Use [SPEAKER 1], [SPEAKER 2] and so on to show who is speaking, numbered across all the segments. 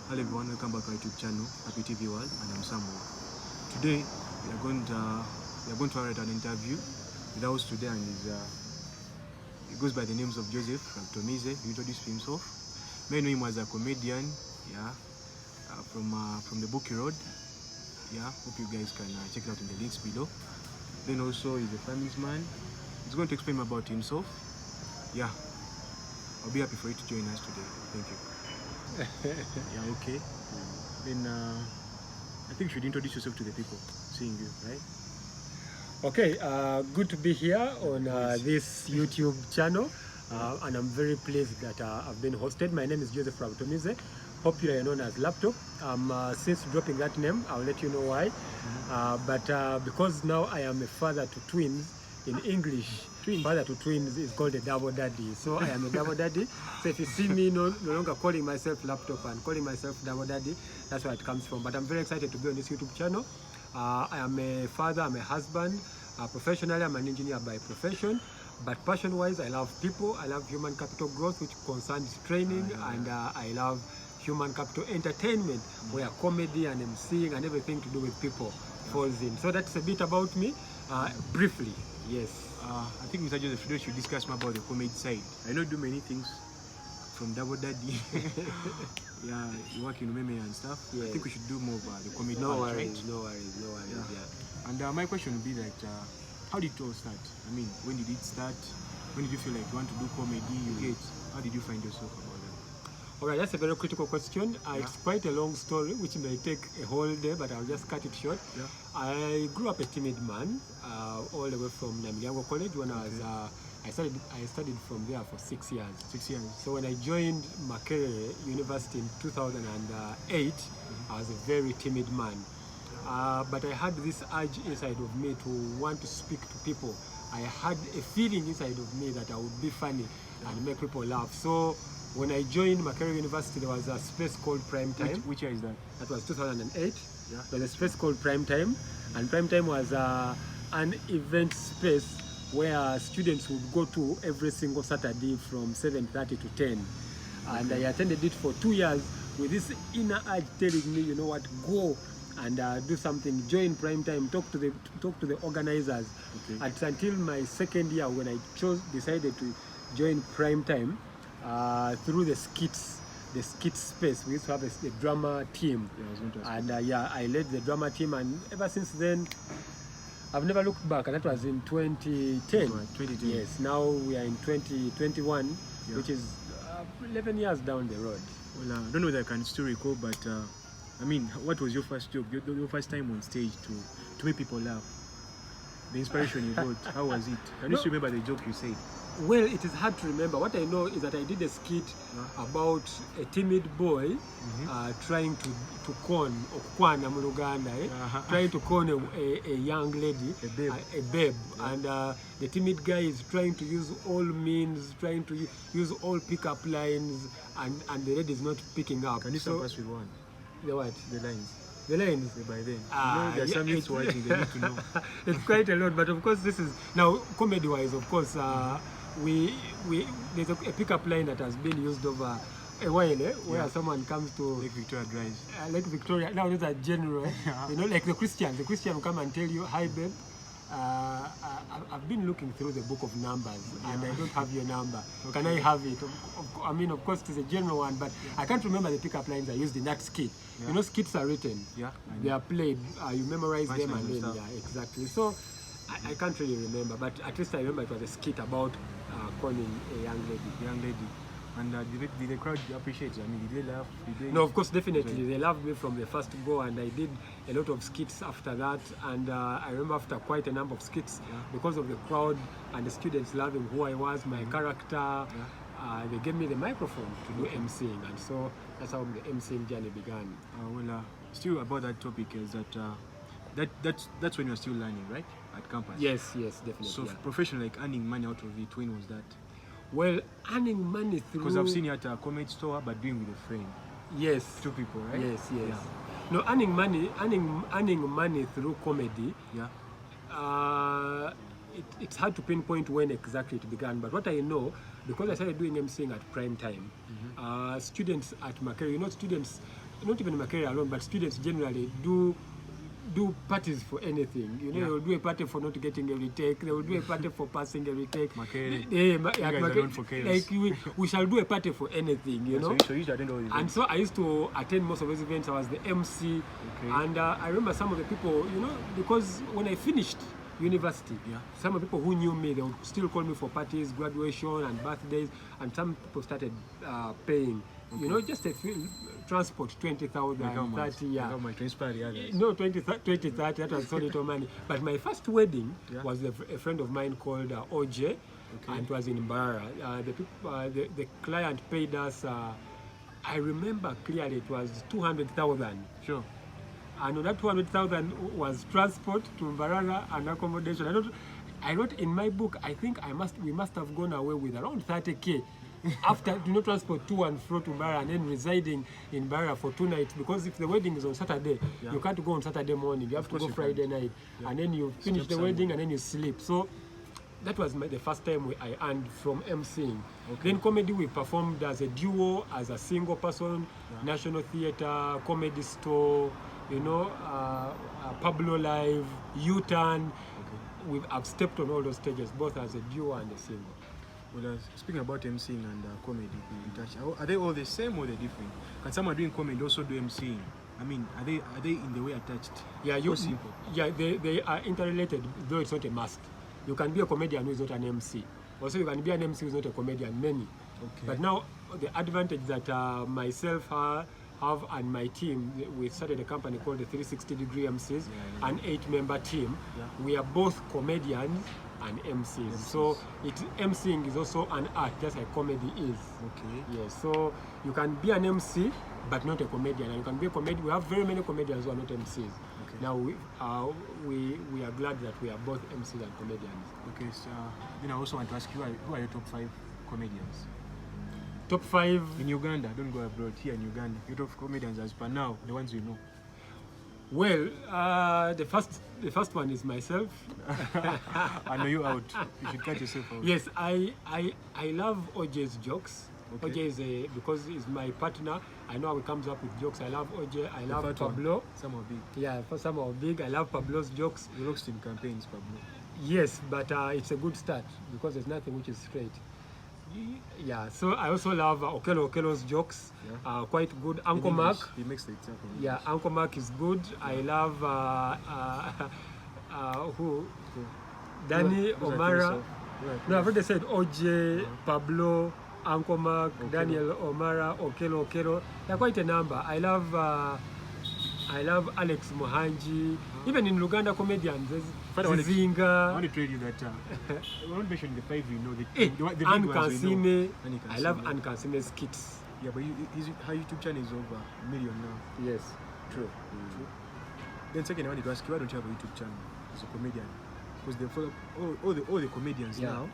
[SPEAKER 1] Hello everyone, welcome back to our YouTube channel, Happy TV World, and I'm Samy. Today we are going to write an interview with us today, and he goes by the names of Joseph from Tonize. He introduced himself. May know him as a comedian, from the Bookie Road. Hope you guys can check it out in the links below. Then also he's a family man. He's going to explain about himself. I'll be happy for you to join us today. Thank you. Okay. Then I think you should introduce yourself to the people seeing you, right?
[SPEAKER 2] Okay, good to be here on this YouTube channel, and I'm very pleased that I've been hosted. My name is Joseph from Tonize, popular known as Laptop. Since dropping that name, I'll let you know why. But because now I am a father to twins, in English, father to twins is called a double daddy. So I am a double daddy. So if you see me no longer calling myself Laptop and calling myself double daddy, that's where it comes from. But I'm very excited to be on this YouTube channel. I am a father, I'm a husband. Professionally, I'm an engineer by profession. But passion-wise, I love people. I love human capital growth, which concerns training, and I love human capital entertainment, where comedy and emceeing and everything to do with people falls in. So that's a bit about me, briefly. Yes.
[SPEAKER 1] I think Mr. Joseph, today should discuss more about the comedy side. I know do many things from double daddy. You work in Mirembe and stuff. I think we should do more about the comedy part, right?
[SPEAKER 2] No worries.
[SPEAKER 1] And my question would be that, how did it all start? I mean, when did it start? When did you feel like you want to do comedy? How did you find yourself about that?
[SPEAKER 2] Alright, that's a very critical question. It's quite a long story, which may take a whole day, but I'll just cut it short. I grew up a timid man, all the way from Mirembe College. When I studied from there for 6 years. 6 years. So when I joined Makerere University in 2008, I was a very timid man. But I had this urge inside of me to want to speak to people. I had a feeling inside of me that I would be funny and make people laugh. So when I joined Makerere University, there was a space called Prime Time.
[SPEAKER 1] Which year is that?
[SPEAKER 2] That was 2008. There was a space called Prime Time, and Prime Time was an event space where students would go to every single Saturday from 7:30 to 10. And I attended it for 2 years with this inner urge telling me, you know what, go and do something, join Prime Time, talk to the organizers. Until my second year, when I decided to join Prime Time through the skit space. We used to have a drama team, and I led the drama team, and ever since then I've never looked back. And that was in 2010. Yes, now we are in 2021, which is 11 years down the road.
[SPEAKER 1] Well, I don't know that I can still recall, but I mean, what was your first job, your first time on stage to make people laugh? The inspiration you got, how was it? Can you still remember the joke you said?
[SPEAKER 2] Well, it is hard to remember. What I know is that I did a skit about a timid boy trying to con, or kwana mu Uganda, trying to con a young lady, a babe. And the timid guy is trying to use all means, trying to use all pickup lines, and the lady is not picking up.
[SPEAKER 1] Can you start us with one?
[SPEAKER 2] The what?
[SPEAKER 1] The lines.
[SPEAKER 2] The lines?
[SPEAKER 1] By then. There are some youths watching, they need to know.
[SPEAKER 2] It's quite a lot, but of course this is, now comedy-wise, of course, there's a pickup line that has been used over a while, where someone comes to
[SPEAKER 1] Lake Victoria drives.
[SPEAKER 2] Lake Victoria. Now these are general, you know, like the Christian will come and tell you, hi babe, I've been looking through the book of Numbers and I don't have your number. Can I have it? I mean, of course, it's a general one, but I can't remember the pickup lines I used in that skit. You know, skits are written. They are played. You memorize them, and then exactly. So I can't really remember, but at least I remember it was a skit about conning a young lady.
[SPEAKER 1] And did the crowd appreciate it? I mean, did they laugh?
[SPEAKER 2] No, of course, definitely. They loved me from the first go, and I did a lot of skits after that. And I remember after quite a number of skits, because of the crowd and the students loving who I was, my character, they gave me the microphone to do emceeing, and so that's how the emceeing journey began.
[SPEAKER 1] Still about that topic is that that's when you're still learning, right, at campus?
[SPEAKER 2] Yes, definitely.
[SPEAKER 1] So professional, like earning money out of it, when was that?
[SPEAKER 2] Well, earning money through...
[SPEAKER 1] Because I've seen you at a comedy store, but doing with a friend.
[SPEAKER 2] Yes.
[SPEAKER 1] 2 people, right?
[SPEAKER 2] Yes. No, earning money through comedy. It's hard to pinpoint when exactly it began, but what I know, because I started doing emceeing at Prime Time, students at Makerere, students not even in my career alone, but students generally do parties for anything. You know, they will do a party for not getting a retake. They will do a party for passing a retake. Like we shall do a party for anything. You know.
[SPEAKER 1] So you used to attend all these
[SPEAKER 2] and so I used to attend most of those events. I was the MC, and I remember some of the people. You know, because when I finished university, some of the people who knew me, they would still call me for parties, graduation, and birthdays, and some people started paying. You know, just a few transport, 20,000, 30, no, 20, 30, that was so little money. But my first wedding was a friend of mine called OJ, and it was in Mbarara. The client paid us, I remember clearly, it was 200,000.
[SPEAKER 1] Sure.
[SPEAKER 2] And that 200,000 was transport to Mbarara and accommodation. I wrote in my book, I think we must have gone away with around 30K. After transport to and fro to Mbarara and then residing in Mbarara for 2 nights, because if the wedding is on Saturday, you can't go on Saturday morning, you have to go Friday night, and then you finish the wedding and then you sleep. So that was the first time I earned from MCing. Then comedy, we performed as a duo, as a single person, National Theatre, Comedy Store, you know, Pablo Live, U-Turn. I've stepped on all those stages, both as a duo and a single.
[SPEAKER 1] Well, speaking about MCing and comedy, are they all the same or they different? Can someone doing comedy also do MCing? I mean, are they in the way attached?
[SPEAKER 2] Yeah, simple. Yeah, they are interrelated, though it's not a must. You can be a comedian who is not an MC. Also, you can be an MC who is not a comedian. Many. But now the advantage that myself have and my team, we started a company called the 360-degree MCs, an 8-member team. We are both comedians and MCs. So MCing is also an art, just like comedy is. Yes. So you can be an MC but not a comedian, and you can be a comedian. We have very many comedians who are not MCs. Now we are glad that we are both MCs and comedians.
[SPEAKER 1] So then I also want to ask you, who are your top 5 comedians?
[SPEAKER 2] Top 5
[SPEAKER 1] in Uganda. Don't go abroad. Here in Uganda, your top comedians as per now, the ones you know.
[SPEAKER 2] Well, the first one is myself.
[SPEAKER 1] I know you out. You should cut yourself out.
[SPEAKER 2] Yes, I love OJ's jokes. OJ is because he's my partner. I know how he comes up with jokes. I love OJ. I love Pablo.
[SPEAKER 1] Some are big.
[SPEAKER 2] Yeah, some are big. I love Pablo's jokes.
[SPEAKER 1] You lost in campaigns, Pablo.
[SPEAKER 2] Yes, but it's a good start because there's nothing which is straight. Yeah, so I also love Okello's jokes. Quite good. Uncle Mark.
[SPEAKER 1] He makes the example.
[SPEAKER 2] Yeah, Uncle Mark is good. I love who? Danny O'Mara. No, I've already said OJ, Pablo, Uncle Mark, Daniel O'Mara, Okello. They're quite a number. I love Alex Mohanji. Even in Uganda comedians, there's Zizinga.
[SPEAKER 1] I want to tell you that I want to mention the 5 you know. The
[SPEAKER 2] Anne Kansime. I love Anne Kansime's skits.
[SPEAKER 1] Yeah, but her YouTube channel is over 1 million now.
[SPEAKER 2] Yes, true.
[SPEAKER 1] Then second, I wanted to ask you, why don't you have a YouTube channel as a comedian? Because they follow all the comedians now.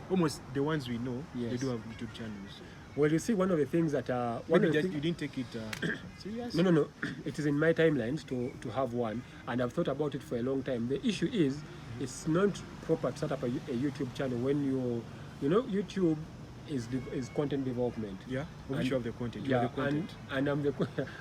[SPEAKER 1] Almost the ones we know, they do have YouTube channels.
[SPEAKER 2] Well, you see, one of the things that
[SPEAKER 1] you didn't take it serious.
[SPEAKER 2] No. It is in my timelines to have one, and I've thought about it for a long time. The issue is, it's not proper to set up a YouTube channel when YouTube is content development.
[SPEAKER 1] Yeah, we have the content.
[SPEAKER 2] Yeah,
[SPEAKER 1] the content.
[SPEAKER 2] And I'm the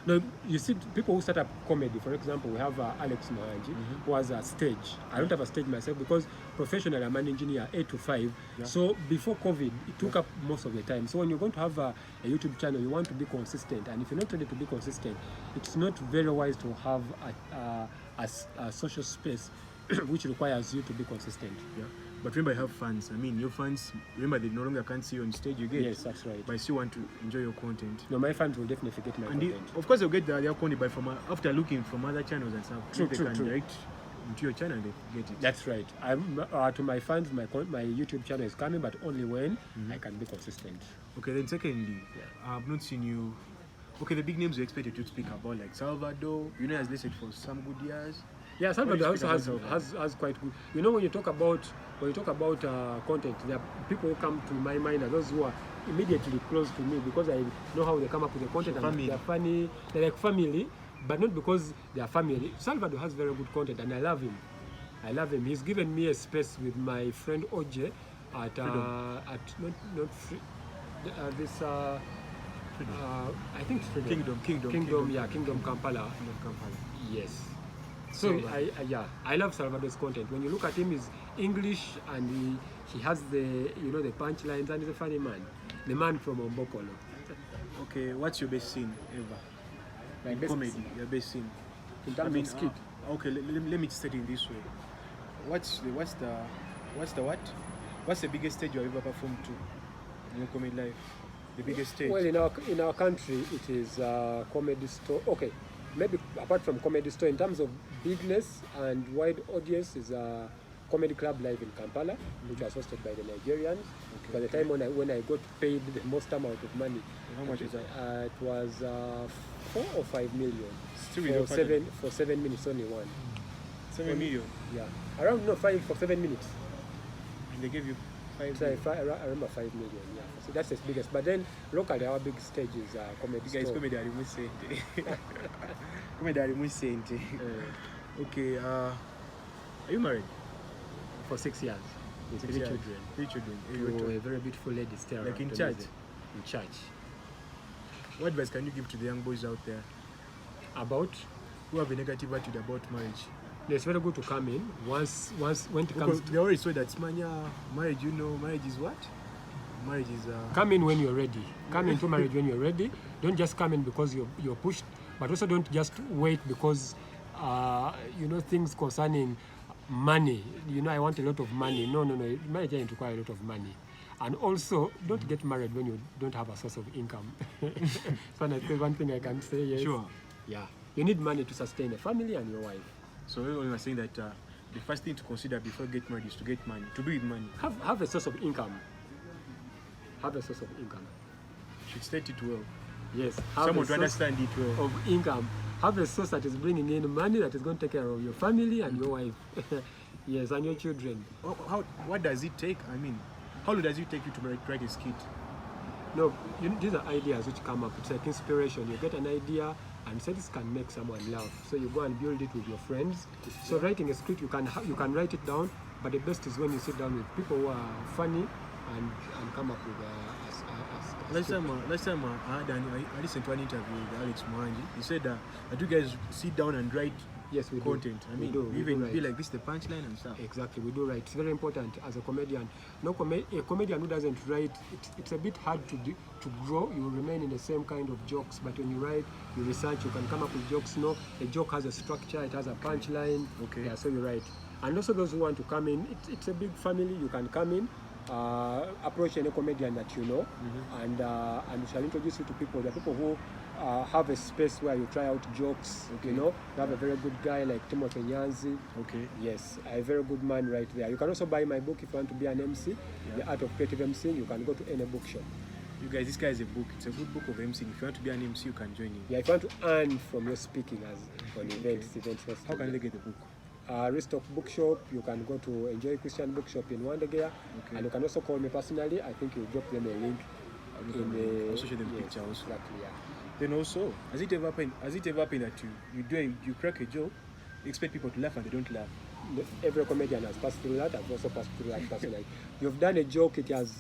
[SPEAKER 2] no. You see, people who start up comedy. For example, we have Alex Mohanji, who has a stage. I don't have a stage myself because professionally I'm an engineer, 8 to 5. So before COVID, it took up most of the time. So when you're going to have a YouTube channel, you want to be consistent, and if you're not ready to be consistent, it's not very wise to have a social space which requires you to be consistent.
[SPEAKER 1] But remember, you have fans. I mean, your fans, remember, they no longer can't see you on stage. You get.
[SPEAKER 2] Yes, that's right.
[SPEAKER 1] But you still want to enjoy your content.
[SPEAKER 2] No, my fans will definitely get my content.
[SPEAKER 1] Of course, they'll get their content, but after looking from other channels and stuff, they can direct into your channel and they get it.
[SPEAKER 2] That's right. To my fans, my YouTube channel is coming, but only when I can be consistent.
[SPEAKER 1] Okay, then secondly, I've not seen you. Okay, the big names you expected to speak about, like Salvador, has listed for some good years.
[SPEAKER 2] Yeah, Salvador also has quite good. When you talk about content, there are people who come to my mind are those who are immediately close to me because I know how they come up with the content, and they're funny. They're like family, but not because they are family. Salvador has very good content, and I love him. He's given me a space with my friend OJ at I think it's Freedom.
[SPEAKER 1] Kingdom.
[SPEAKER 2] Yeah, Kingdom Kampala.
[SPEAKER 1] Kingdom Kampala.
[SPEAKER 2] Yes. So I love Salvador's content. When you look at him, he's English and he has the the punchlines and he's a funny man. The man from Ombokolo.
[SPEAKER 1] Okay, what's your best scene ever?
[SPEAKER 2] My best
[SPEAKER 1] Comedy,
[SPEAKER 2] scene.
[SPEAKER 1] your best scene.
[SPEAKER 2] In terms of skit.
[SPEAKER 1] Okay, let me state it this way. What's the biggest stage you have ever performed to in your comedy life? The biggest stage.
[SPEAKER 2] Well, in our country, it is Comedy Store. Okay, maybe apart from Comedy Store, in terms of bigness and wide audience, is Comedy Club live in Kampala, which was hosted by the Nigerians.
[SPEAKER 1] Okay.
[SPEAKER 2] By the time when I got paid the most amount of money,
[SPEAKER 1] How much is that?
[SPEAKER 2] it was 4 or 5 million
[SPEAKER 1] Still
[SPEAKER 2] for 7 minutes, only one.
[SPEAKER 1] 7 million.
[SPEAKER 2] Yeah, around 5 for 7 minutes.
[SPEAKER 1] And they gave you 5
[SPEAKER 2] So
[SPEAKER 1] million.
[SPEAKER 2] I remember 5 million. Yeah, so that's the biggest. But then locally, our big stage is Comedy
[SPEAKER 1] Guys,
[SPEAKER 2] Store.
[SPEAKER 1] comedy ari musente. Comedy ari musente. Okay, are you married?
[SPEAKER 2] For 6 years with 3
[SPEAKER 1] years.
[SPEAKER 2] children.
[SPEAKER 1] 3 children.
[SPEAKER 2] To a very beautiful lady, Stella.
[SPEAKER 1] Like in
[SPEAKER 2] Tomize.
[SPEAKER 1] church?
[SPEAKER 2] In church.
[SPEAKER 1] What advice can you give to the young boys out there
[SPEAKER 2] About,
[SPEAKER 1] who have a negative attitude about marriage?
[SPEAKER 2] it's very good to come in once when it
[SPEAKER 1] Because
[SPEAKER 2] comes to
[SPEAKER 1] they always say that marriage, marriage is what? Marriage is
[SPEAKER 2] come in when you're ready. Come into marriage when you're ready. Don't just come in because you're pushed, but also don't just wait because things concerning money. I want a lot of money. No. Marriage doesn't require a lot of money. And also, don't get married when you don't have a source of income. So that's one thing I can say. Yes.
[SPEAKER 1] Sure.
[SPEAKER 2] Yeah. You need money to sustain a family and your wife.
[SPEAKER 1] So you are saying that the first thing to consider before get married is to get money, to do with money.
[SPEAKER 2] Have a source of income. Have a source of income.
[SPEAKER 1] Should state it well.
[SPEAKER 2] Yes.
[SPEAKER 1] Someone to understand it well.
[SPEAKER 2] Of income. Have a source that is bringing in money that is going to take care of your family and your wife. Yes, and your children.
[SPEAKER 1] What does it take? I mean, how long does it take you to write a skit?
[SPEAKER 2] No, these are ideas which come up. It's like inspiration. You get an idea and say this can make someone laugh. So you go and build it with your friends. So writing a script, you can write it down, but the best is when you sit down with people who are funny and come up with a
[SPEAKER 1] Last time I listened to an interview with Alex Mwangi. He said that you guys sit down and write
[SPEAKER 2] Yes, we
[SPEAKER 1] content.
[SPEAKER 2] do.
[SPEAKER 1] I mean,
[SPEAKER 2] we
[SPEAKER 1] even
[SPEAKER 2] do
[SPEAKER 1] be
[SPEAKER 2] write.
[SPEAKER 1] like this, the punchline and stuff.
[SPEAKER 2] Exactly, we do write. It's very important as a comedian. A comedian who doesn't write, it's a bit hard to grow. You remain in the same kind of jokes, but when you write, you research, you can come up with jokes. A joke has a structure, it has a punchline.
[SPEAKER 1] Okay.
[SPEAKER 2] Yeah, so you write. And also those who want to come in, it's a big family. You can come in, approach any comedian that you know, and we shall introduce you to people. There are people who have a space where you try out jokes.
[SPEAKER 1] Okay.
[SPEAKER 2] You have a very good guy like Timothy Nyanzi.
[SPEAKER 1] Okay.
[SPEAKER 2] Yes, a very good man right there. You can also buy my book if you want to be an MC, The Art of Creative MC. You can go to any bookshop.
[SPEAKER 1] You guys, this guy is a book. It's a good book of MC. If you want to be an MC, you can join him.
[SPEAKER 2] Yeah, if you want to earn from your speaking as on events.
[SPEAKER 1] How can they get the book?
[SPEAKER 2] Restock Bookshop. You can go to Enjoy Christian Bookshop in Wandegea,
[SPEAKER 1] Okay.
[SPEAKER 2] and you can also call me personally. I think you drop them a link in the.
[SPEAKER 1] Also show them picture also.
[SPEAKER 2] Exactly, yeah.
[SPEAKER 1] Then also, has it ever happened that you crack a joke, you expect people to laugh and they don't laugh?
[SPEAKER 2] Every comedian has passed through that. I've also passed through that personally. You've done a joke, it has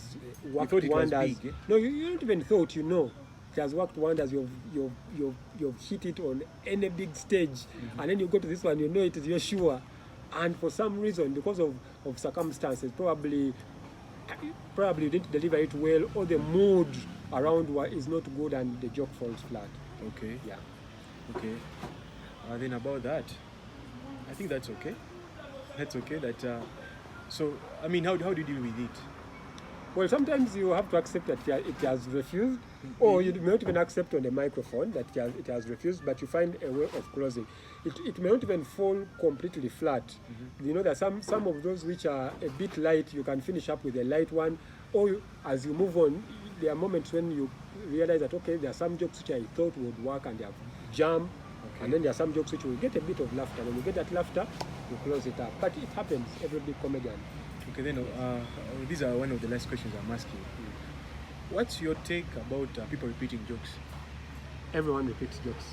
[SPEAKER 2] worked
[SPEAKER 1] thought it was
[SPEAKER 2] wonders.
[SPEAKER 1] big, eh?
[SPEAKER 2] No, you don't even thought, It has worked wonders. You've hit it on any big stage, and then you go to this one, it is, you're sure. And for some reason, because of circumstances, probably you didn't deliver it well, or the mood around is not good, and the joke falls flat.
[SPEAKER 1] Okay.
[SPEAKER 2] Yeah.
[SPEAKER 1] Okay. Then about that, I think that's okay. That's okay. So, I mean, how do you deal with it?
[SPEAKER 2] Well, sometimes you have to accept that it has refused, or you may not even accept on the microphone that it has refused, but you find a way of closing. It may not even fall completely flat. There are some of those which are a bit light, you can finish up with a light one, or as you move on, there are moments when you realize that, okay, there are some jokes which I thought would work and they have jammed, and then there are some jokes which will get a bit of laughter. When you get that laughter, you close it up. But it happens, every big comedian.
[SPEAKER 1] Okay, then these are one of the last questions I'm asking. What's your take about people repeating jokes?
[SPEAKER 2] Everyone repeats jokes.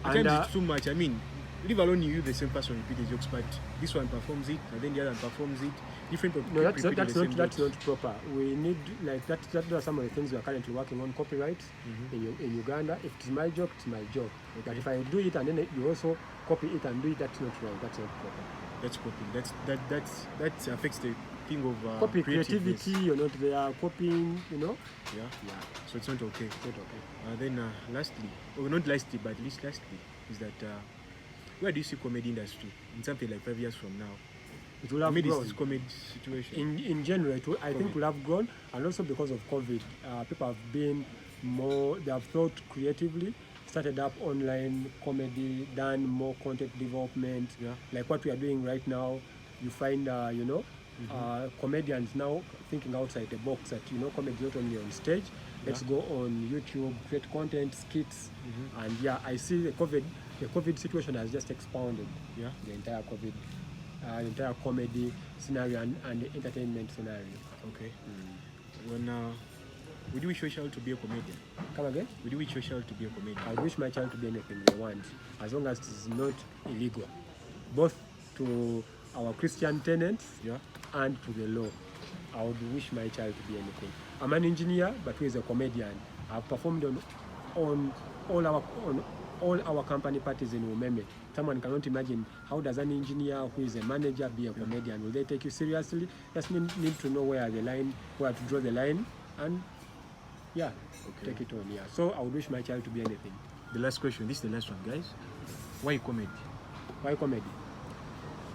[SPEAKER 1] At times it's too much. I mean, leave alone you, the same person repeating jokes, but this one performs it, and then the other one performs it. different people.
[SPEAKER 2] No,
[SPEAKER 1] keep repeating the same
[SPEAKER 2] that's
[SPEAKER 1] jokes.
[SPEAKER 2] not proper. We need like that. That are some of the things we are currently working on. Copyright in Uganda. If it's my joke, it's my joke. But if I do it and then you also copy it and do it, that's not right. That's not proper.
[SPEAKER 1] That's copying. That affects the thing of
[SPEAKER 2] Copy
[SPEAKER 1] creativeness.
[SPEAKER 2] creativity. You're not there copying. You know.
[SPEAKER 1] Yeah.
[SPEAKER 2] Yeah,
[SPEAKER 1] So it's not okay.
[SPEAKER 2] it's not okay.
[SPEAKER 1] Then lastly, or not lastly, but least lastly, is that where do you see comedy industry in something like 5 years from now?
[SPEAKER 2] It will have
[SPEAKER 1] Amid
[SPEAKER 2] grown.
[SPEAKER 1] this comedy situation.
[SPEAKER 2] In general, I think will have grown, and also because of COVID, people have been more. They have thought creatively, started up online comedy, done more content development.
[SPEAKER 1] Yeah.
[SPEAKER 2] Like what we are doing right now, you find comedians now thinking outside the box. That comedy is not only on stage. Let's go on YouTube, create content, skits, and yeah, I see the COVID situation has just expounded.
[SPEAKER 1] Yeah.
[SPEAKER 2] The entire COVID. The entire comedy scenario and the entertainment scenario.
[SPEAKER 1] Okay. When would you wish your child to be a comedian?
[SPEAKER 2] Come again?
[SPEAKER 1] Would you wish your child to be a comedian?
[SPEAKER 2] I would wish my child to be anything they want, as long as it is not illegal, both to our Christian tenets
[SPEAKER 1] Yeah.
[SPEAKER 2] and to the law. I would wish my child to be anything. I'm an engineer, but who is a comedian. I've performed on all our company parties in Mirembe. Someone cannot imagine how does an engineer who is a manager be a comedian. Will they take you seriously? Just need to know where to draw the line, and yeah, take it on. Yeah. So I would wish my child to be anything.
[SPEAKER 1] The last question. This is the last one, guys. Why comedy?
[SPEAKER 2] Why comedy?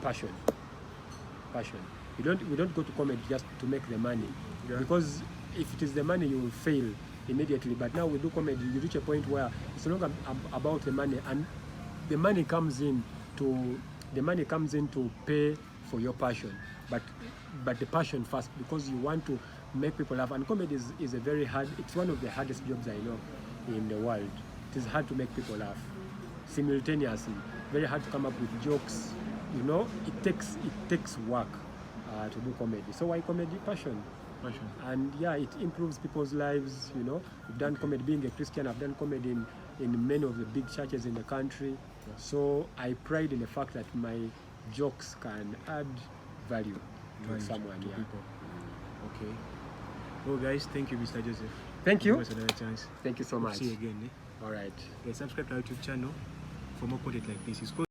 [SPEAKER 2] Passion. We don't go to comedy just to make the money, because if it is the money, you will fail immediately. But now we do comedy, you reach a point where it's no longer about the money, and the money comes in to pay for your passion, but the passion first, because you want to make people laugh. And comedy is a very hard. It's one of the hardest jobs I know in the world. It is hard to make people laugh simultaneously. Very hard to come up with jokes. It takes work to do comedy. So why comedy? Passion. And yeah, it improves people's lives. We've done comedy. Being a Christian, I've done comedy in many of the big churches in the country. So I pride in the fact that my jokes can add value to someone.
[SPEAKER 1] To
[SPEAKER 2] Yeah.
[SPEAKER 1] people. Okay. Well, guys, thank you, Mr. Joseph.
[SPEAKER 2] Thank you.
[SPEAKER 1] Give us another chance.
[SPEAKER 2] Thank you so much.
[SPEAKER 1] See you again.
[SPEAKER 2] All right.
[SPEAKER 1] Guys, subscribe to our YouTube channel for more content like this. It's called